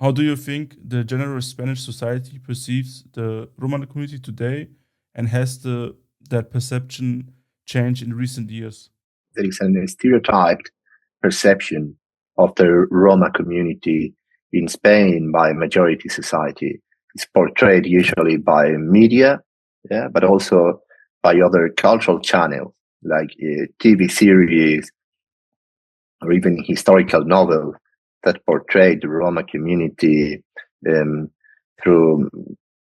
How do you think the general Spanish society perceives the Romani community today, and has that perception changed in recent years? There is a stereotyped perception of the Roma community in Spain by majority society. It's portrayed usually by media, yeah, but also by other cultural channels like TV series or even historical novels that portray the Roma community um, through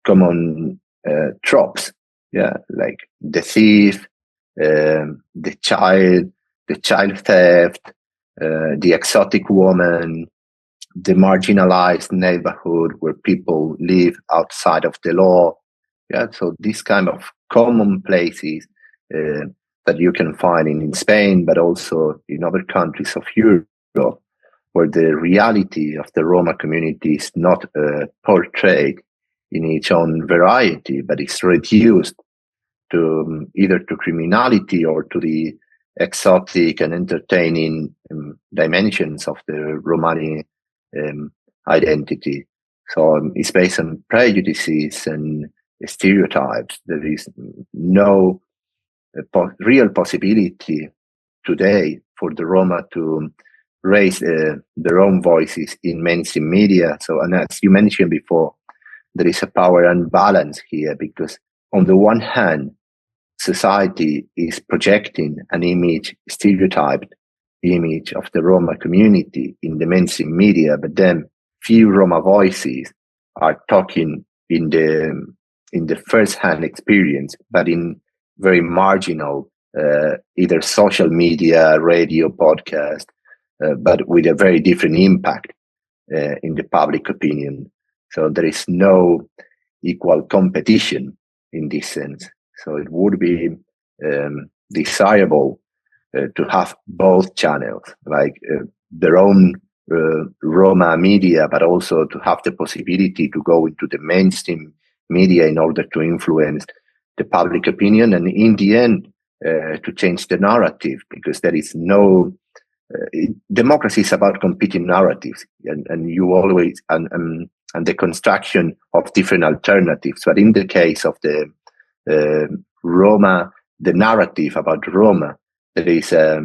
common tropes, yeah, like the thief, the child theft, the exotic woman, the marginalized neighborhood where people live outside of the law. Yeah, so these kind of common places uh, that you can find in Spain, but also in other countries of Europe, where the reality of the Roma community is not portrayed in its own variety, but it's reduced to either to criminality or to the exotic and entertaining dimensions of the Romani um, identity. So it's based on prejudices and stereotypes. There is no real possibility today for the Roma to raise their own voices in mainstream media. So, and as you mentioned before, there is a power imbalance here because on the one hand, society is projecting an image, stereotyped image of the Roma community in the mainstream media, but then few Roma voices are talking in the first-hand experience, but in very marginal, either social media, radio, podcast, but with a very different impact in the public opinion. So there is no equal competition in this sense. So it would be desirable to have both channels, like their own Roma media, but also to have the possibility to go into the mainstream media in order to influence the public opinion, and in the end, to change the narrative, because there is no democracy is about competing narratives, and you always and the construction of different alternatives. But in the case of the Roma, the narrative about Roma, there is a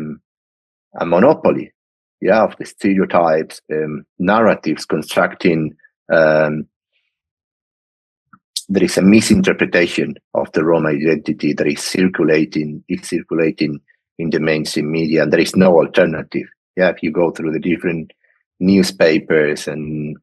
monopoly, yeah, of the stereotypes, narratives constructing. There is a misinterpretation of the Roma identity that is circulating in the mainstream media, and there is no alternative. Yeah, if you go through the different newspapers and